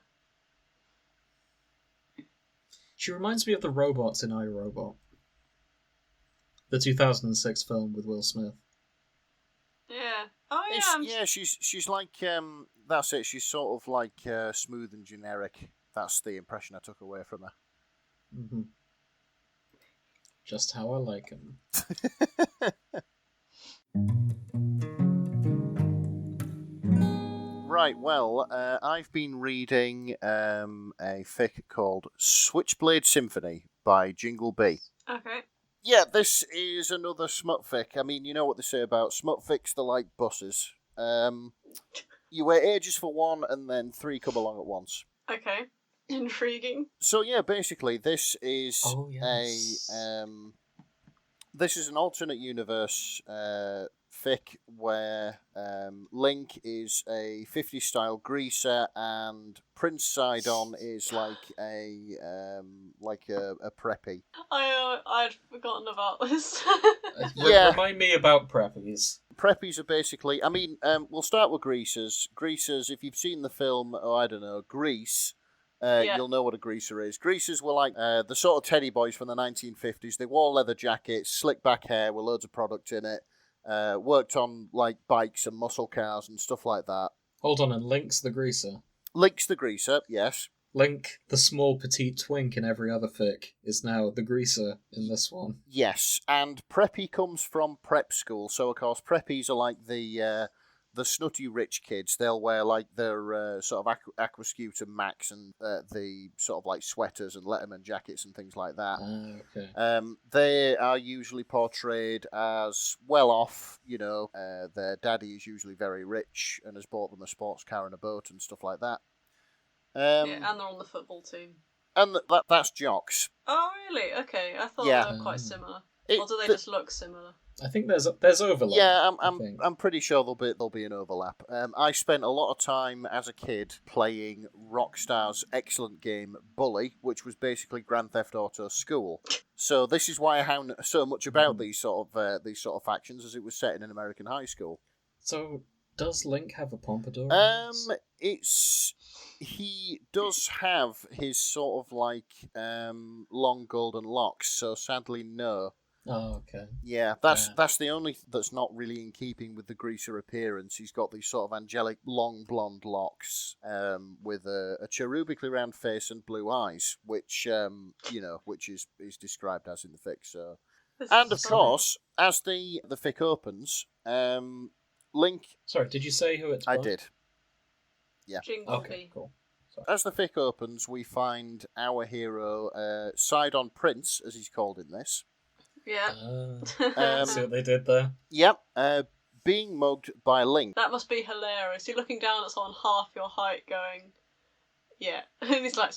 She reminds me of the robots in iRobot, the 2006 film with Will Smith. Yeah. Oh yeah. She's like that's it. She's sort of like smooth and generic. That's the impression I took away from her. Mm-hmm. Just how I like him. Right, well, I've been reading a fic called Switchblade Symphony by Jingle Bee. Okay. Yeah, this is another smut fic. I mean, you know what they say about smut fics, they're like buses. You wait ages for one, and then three come along at once. Okay. Intriguing. So yeah, basically, this is Oh, yes. this is an alternate universe fic where Link is a 50s style greaser and Prince Sidon is like a preppy. I'd forgotten about this. Yeah. Remind me about preppies. Preppies are basically, I mean, we'll start with greasers. Greasers, if you've seen the film, Grease, Yeah. you'll know what a greaser is. Greasers were like the sort of teddy boys from the 1950s. They wore leather jackets, slick back hair with loads of product in it. Worked on like bikes and muscle cars and stuff like that. Hold on, and Link's the greaser. Link's the greaser, yes. Link, the small petite twink in every other fic, is now the greaser in this one. Yes, and preppy comes from prep school. So of course preppies are like the snutty rich kids. They'll wear like their sort of Aquascutum Max and the sort of like sweaters and Letterman jackets and things like that. Okay. They are usually portrayed as well off. Their daddy is usually very rich and has bought them a sports car and a boat and stuff like that. Yeah, and they're on the football team. And that's jocks. Oh, really? Okay, I thought Yeah. they were quite similar. It- Or do they the- just look similar? I think there's overlap. Yeah, I think. I'm pretty sure there'll be an overlap. I spent a lot of time as a kid playing Rockstar's excellent game Bully, which was basically Grand Theft Auto School. So this is why I know so much about these sort of factions, as it was set in an American high school. So, does Link have a pompadour? He does have his sort of like long golden locks. So sadly, no. Oh, okay. Yeah, that's the only that's not really in keeping with the greaser appearance. He's got these sort of angelic long blonde locks, with a cherubically round face and blue eyes, which which is described as in the fic. So, and of course, as the fic opens, Link. Sorry, did you say who it's by? I did. Yeah. Jingle Okay, Bee. cool. Sorry. As the fic opens, we find our hero, Sidon Prince, as he's called in this. Yeah. See what they did there? Yep. Being mugged by Link. That must be hilarious. You're looking down at someone half your height going, yeah. And he's like,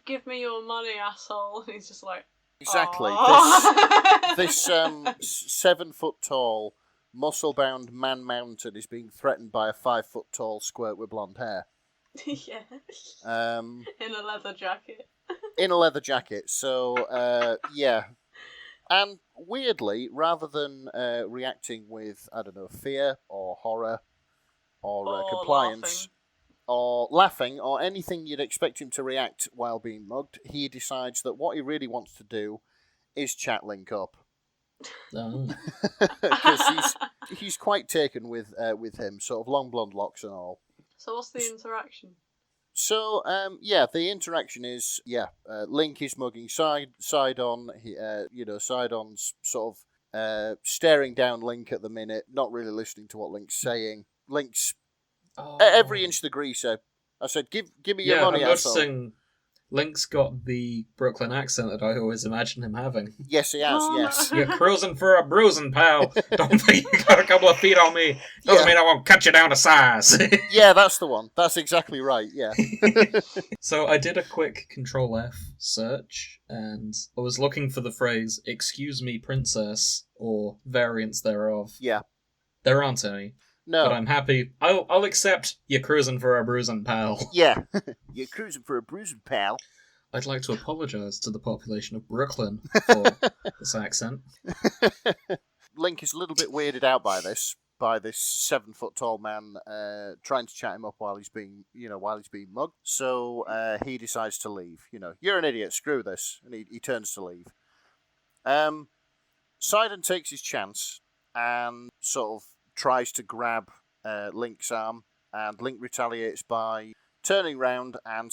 give me your money, asshole. And he's just like, Exactly. "Aw." This 7 foot tall, muscle bound man mountain is being threatened by a 5 foot tall squirt with blonde hair. Yeah. In a leather jacket. In a leather jacket. So, yeah. And weirdly, rather than reacting with, I don't know, fear or horror or compliance or laughing or anything you'd expect him to react while being mugged, he decides that what he really wants to do is chat Link up. Oh. Because he's quite taken with him, sort of long blonde locks and all. So what's the interaction? So, the interaction is, Link is mugging Sidon. Sidon's sort of staring down Link at the minute, not really listening to what Link's saying. Link's every inch the greaser. I said, give me your money, I'm asshole. noticing Link's got the Brooklyn accent that I always imagine him having. Yes, he has, yes. You're cruising for a bruising, pal. Don't think you got a couple of feet on me. Doesn't mean I won't cut you down to size. Yeah, that's the one. That's exactly right, yeah. So I did a quick Control F search, and I was looking for the phrase, "excuse me, princess," or variants thereof. Yeah. There aren't any. No. But I'm happy. I'll accept you're cruising for a bruising pal. Yeah. You're cruising for a bruising pal. I'd like to apologise to the population of Brooklyn for this accent. Link is a little bit weirded out by this 7-foot-tall man trying to chat him up while he's being mugged. So he decides to leave. You're an idiot. Screw this, and he turns to leave. Sidon takes his chance and sort of tries to grab Link's arm, and Link retaliates by turning round and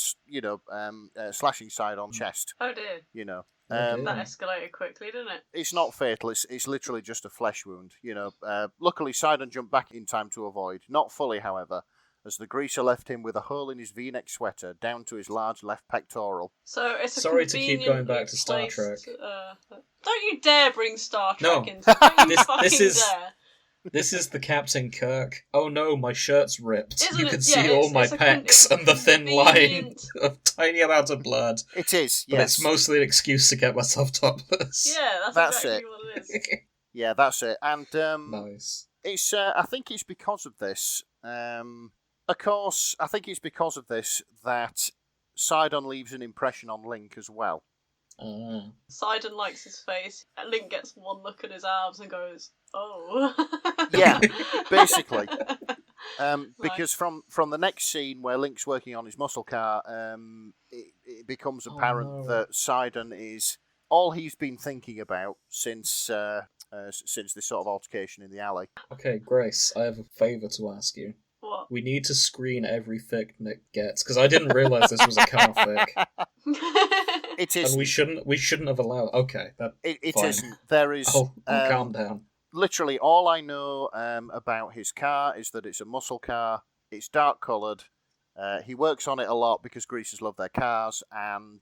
slashing Sidon's chest. Oh dear. That That escalated quickly, didn't it? It's not fatal. It's literally just a flesh wound. Luckily, Sidon jumped back in time to avoid. Not fully, however, as the greaser left him with a hole in his V-neck sweater down to his large left pectoral. So it's a Sorry to keep going back to Star placed, Trek. Don't you dare bring Star No. Trek into it. Don't you This is- dare. This is the Captain Kirk. Oh no, my shirt's ripped. Isn't You it? can Yeah, see all it's my a pecs and the thin line convenient- of tiny amount of blood. It is, But yes. it's mostly an excuse to get myself topless. Yeah, That's exactly it. what it is. Yeah, that's it. And Nice. it's I think it's because of this. Of course, I think it's because of this that Sidon leaves an impression on Link as well. Sidon likes his face. Link gets one look at his arms and goes, "Oh." Yeah, basically. Nice. Because from the next scene where Link's working on his muscle car, it becomes apparent no. that Sidon is all he's been thinking about since this sort of altercation in the alley. Okay, Grace, I have a favour to ask you. What? We need to screen every fic Nick gets, because I didn't realise this was a car fic. It is. And we shouldn't have allowed. Okay, It fine. isn't. There is. I'll calm down. Literally, all I know about his car is that it's a muscle car. It's dark coloured. He works on it a lot because greasers love their cars, and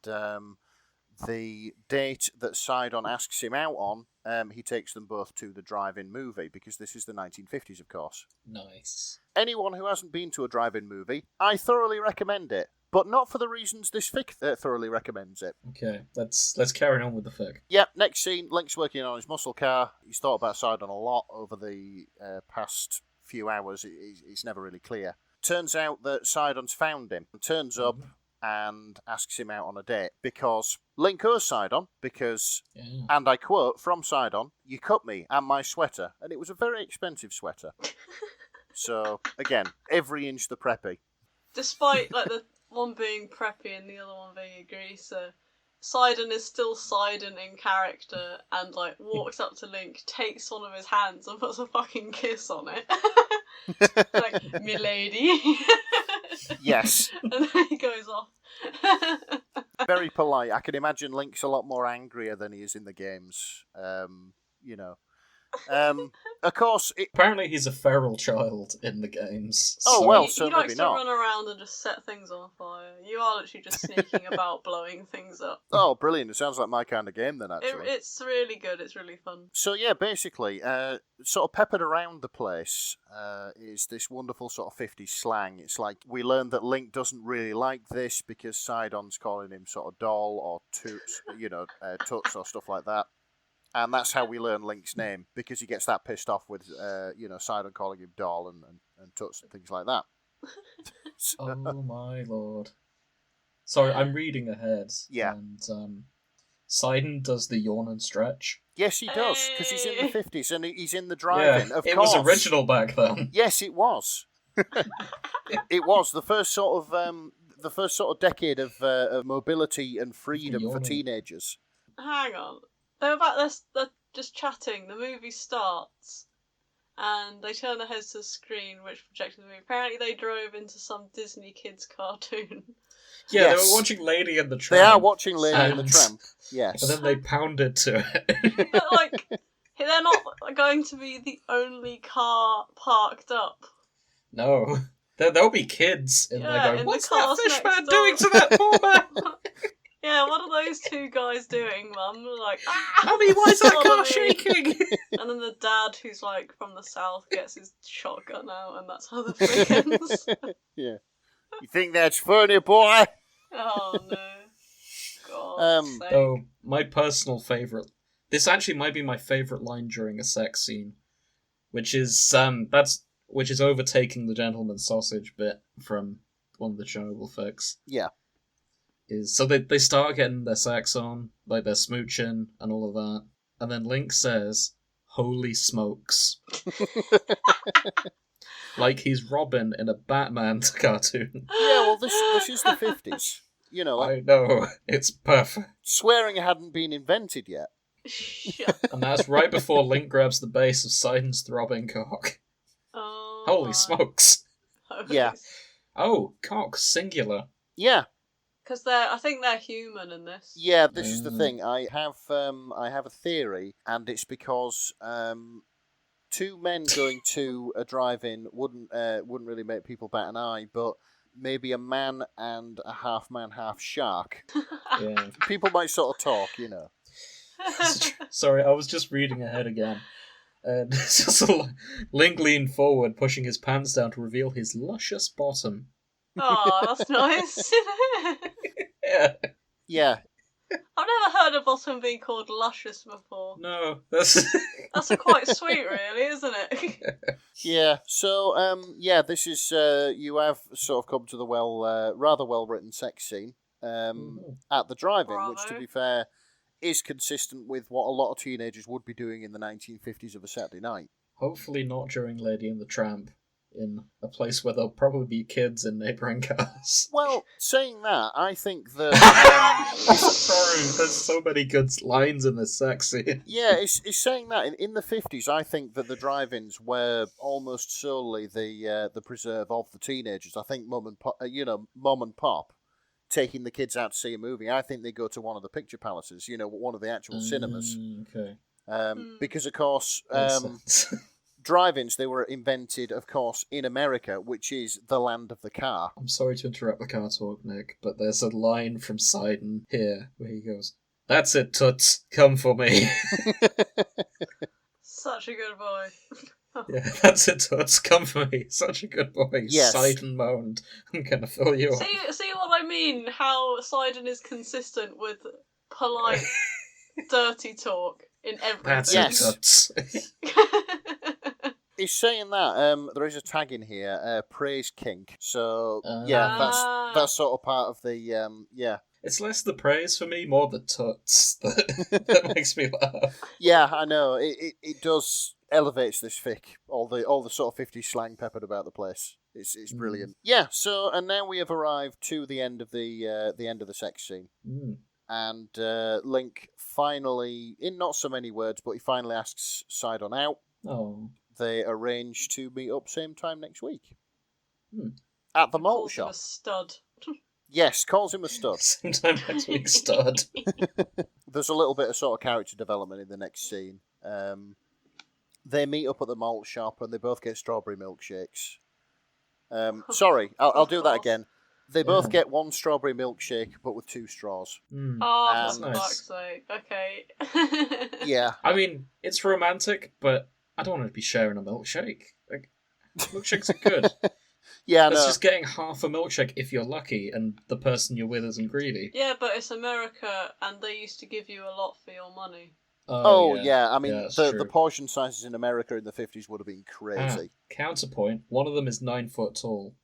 the date that Sidon asks him out on, he takes them both to the drive-in movie, because this is the 1950s, of course. Nice. Anyone who hasn't been to a drive-in movie, I thoroughly recommend it, but not for the reasons this fic thoroughly recommends it. Okay, let's carry on with the fic. Yep, next scene, Link's working on his muscle car. He's thought about Sidon a lot over the past few hours. It's never really clear. Turns out that Sidon's found him and turns up and asks him out on a date, because Link owes Sidon, because, and I quote from Sidon, "You cut me and my sweater, and it was a very expensive sweater." So, again, every inch the preppy. Despite the one being preppy and the other one being a greaser, Sidon is still Sidon in character and walks up to Link, takes one of his hands and puts a fucking kiss on it. Like, "Milady." Yes. And then he goes off. Very polite. I can imagine Link's a lot more angrier than he is in the games. Of course, Apparently he's a feral child in the games. Oh, so- well, He so likes maybe to not. run around and just set things on fire. You are literally just sneaking about, blowing things up. Oh, brilliant. It sounds like my kind of game then, actually. It's really good. It's really fun. So, yeah, basically, sort of peppered around the place is this wonderful sort of 50s slang. It's like we learned that Link doesn't really like this because Sidon's calling him sort of doll or toots, toots or stuff like that. And that's how we learn Link's name, because he gets that pissed off with, Sidon calling him doll and toots and things like that. Oh my lord. Sorry, I'm reading ahead. Yeah. And Sidon does the yawn and stretch. Yes, he does, because he's in the Hey. 50s and he's in the drive-in. Yeah, Of it course. was original back then. Yes, it was. It was the first sort of decade of mobility and freedom for Yawning. teenagers. Hang on. They're just chatting. The movie starts, and they turn their heads to the screen, which projected the movie. Apparently, they drove into some Disney kids cartoon. Yeah, Yes. they were watching Lady and the Tramp. They are watching Lady and the And- Tramp. Yes. And then they pounded to it. But they're not going to be the only car parked up. No. There'll be kids in Yeah, there going, in the "What's that cars fish next man door." doing to that poor man? Yeah, what are those two guys doing, Mum? Like, "Ah, Mummy, why is that follow car me." shaking? And then the dad, who's from the south, gets his shotgun out, and that's how the flick ends. Yeah. You think that's funny, boy? Oh no. God. sake. Oh, my personal favourite. This actually might be my favourite line during a sex scene, which is overtaking the gentleman's sausage bit from one of the Chernobyl fics. Yeah. So they start getting their sex on, like they're smooching and all of that, and then Link says, "Holy smokes!" Like he's Robin in a Batman cartoon. Yeah, well, this is the 50s. You know, I know, it's perfect. Swearing hadn't been invented yet. And that's right before Link grabs the base of Sidon's throbbing cock. Oh, Holy smokes! Yeah. Oh, cock, singular. Yeah. Because I think they're human in this. Yeah, this is the thing. I have a theory, and it's because two men going to a drive-in wouldn't really make people bat an eye, but maybe a man and a half man, half shark. Yeah. People might sort of talk, you know. Sorry, I was just reading ahead again. And it's just Link leaned forward, pushing his pants down to reveal his luscious bottom. Oh, that's nice. Yeah. Yeah. I've never heard a bottom being called luscious before. No, that's quite sweet, really, isn't it? Yeah. So, this is you have sort of come to the rather well written sex scene at the drive-in, which, to be fair, is consistent with what a lot of teenagers would be doing in the 1950s of a Saturday night. Hopefully not during Lady and the Tramp, in a place where there'll probably be kids in neighbouring cars. Well, saying that, I think that... Sorry, there's so many good lines in this sex scene. Yeah, it's saying that. In the 50s, I think that the drive-ins were almost solely the preserve of the teenagers. I think Mum and Pop, taking the kids out to see a movie, I think they go to one of the picture palaces, one of the actual cinemas. Okay. Because, of course... drive-ins, they were invented, of course, in America, which is the land of the car. I'm sorry to interrupt the car talk, Nick, but there's a line from Sidon here where he goes, "That's it, Toots, come for me." Such a good boy. Yeah, that's it, Toots, come for me. Such a good boy. Yes. Sidon moaned, "I'm gonna fill you up." See what I mean? How Sidon is consistent with polite, dirty talk in everything. That's Yes. it, Toots. He's saying that there is a tag in here, praise kink. So that's sort of part of the It's less the praise for me, more the Toots that makes me laugh. Yeah, I know. It does elevates this fic. All the sort of 50s slang peppered about the place. It's brilliant. Yeah. So and now we have arrived to the end of the sex scene. And Link finally, in not so many words, but he finally asks Sidon out. Oh. They arrange to meet up same time next week. At the malt shop. Calls him a stud. Yes, calls him a stud. Same time next week, stud. There's a little bit of sort of character development in the next scene. They meet up at the malt shop and they both get strawberry milkshakes. Sorry, I'll do that again. They both get one strawberry milkshake, but with 2 straws. Oh, for fuck's sake. Okay. Yeah. I mean, it's romantic, but I don't want to be sharing a milkshake. Like, milkshakes are good. Yeah, That's just getting half a milkshake if you're lucky and the person you're with isn't greedy. Yeah, but it's America and they used to give you a lot for your money. Oh yeah. I mean, yeah, the portion sizes in America in the 50s would have been crazy. Counterpoint, one of them is 9 foot tall.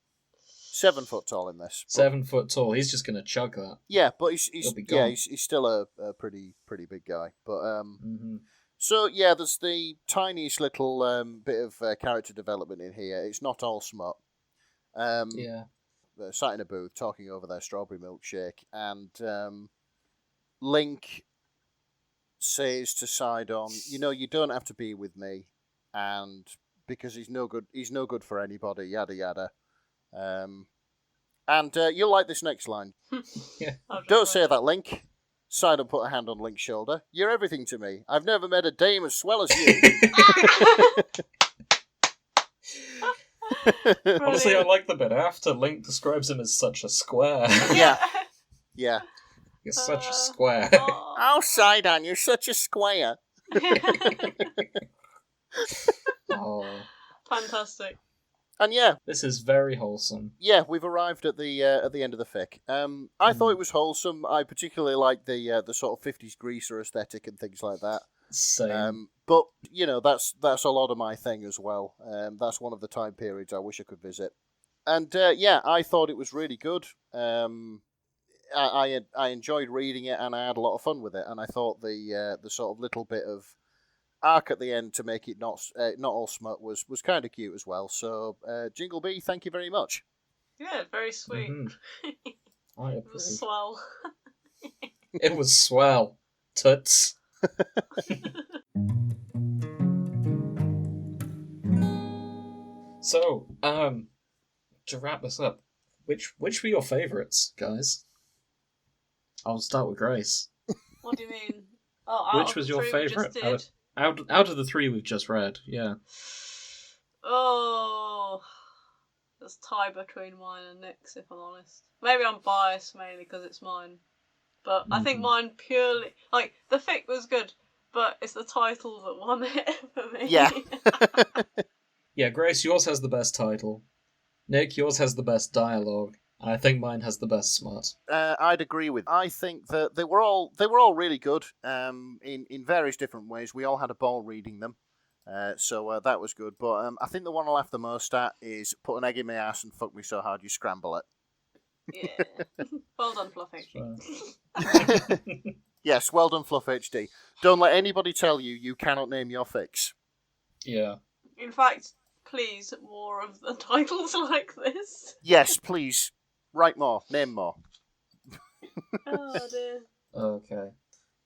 7 foot tall in this. 7 foot tall. He's just going to chug that. Yeah, but he's still a pretty big guy. But so yeah, there's the tiniest little bit of character development in here. It's not all smut. Yeah. They're sat in a booth talking over their strawberry milkshake, and Link says to Sidon, you don't have to be with me, and because he's no good for anybody, yada yada. And you'll like this next line. Yeah. Don't say that, Link. Sidon put a hand on Link's shoulder. You're everything to me. I've never met a dame as swell as you. Honestly, I like the bit after. Link describes him as such a square. Yeah. Yeah. You're such a square. Oh, Sidon, you're such a square. Oh. Fantastic. And yeah, This is very wholesome. yeah, we've arrived at the end of the fic. I thought it was wholesome. I particularly like the sort of 50s greaser aesthetic and things like that. Same. But that's a lot of my thing as well. That's one of the time periods I wish I could visit. And I thought it was really good. I enjoyed reading it, and I had a lot of fun with it. And I thought the sort of little bit of arc at the end to make it not all smut was kind of cute as well. So Jingle Bee, thank you very much. Yeah, very sweet. Mm-hmm. I It approve. was swell. It was swell. Toots. So, to wrap this up, which were your favourites, guys? I'll start with Grace. What do you mean? Oh, Which was your favourite out of the three we've just read? Yeah. Oh, there's a tie between mine and Nick's, if I'm honest. Maybe I'm biased mainly because it's mine, but I think mine purely the fic was good, but it's the title that won it for me. Yeah. Yeah, Grace, yours has the best title. Nick, yours has the best dialogue. I think mine has the best smut. I'd agree with. I think that they were all really good. In various different ways. We all had a ball reading them. So that was good. But I think the one I laughed the most at is "Put an egg in my ass and fuck me so hard you scramble it." Yeah. Well done, Fluff HD. Yes, well done, Fluff HD. Don't let anybody tell you cannot name your fics. Yeah. In fact, please, more of the titles like this. Yes, please. Write more. Name more. Oh dear. Okay.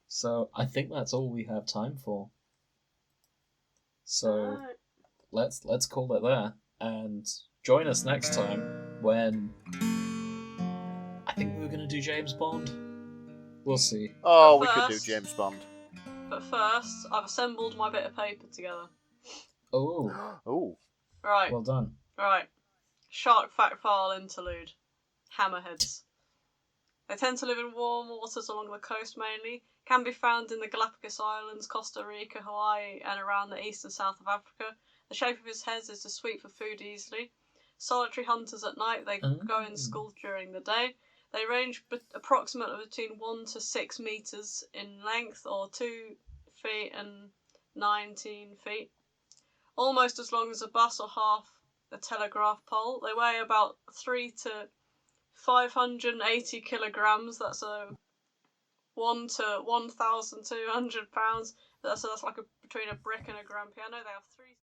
So, I think that's all we have time for. So, let's call it there. And join us next time when I think we were going to do James Bond. We'll see. Oh, we could do James Bond. But first, I've assembled my bit of paper together. Oh. Oh. Right. Well done. Right. Shark fact file interlude. Hammerheads. They tend to live in warm waters along the coast mainly, can be found in the Galapagos Islands, Costa Rica, Hawaii, and around the east and south of Africa. The shape of his heads is to sweep for food easily. Solitary hunters at night, they go in school during the day. They range approximately between 1 to 6 metres in length, or 2 feet and 19 feet. Almost as long as a bus or half a telegraph pole. They weigh about 3 to 580 kilograms. That's a 1 to 1,200 pounds. So that's like between a brick and a grand piano. They have 3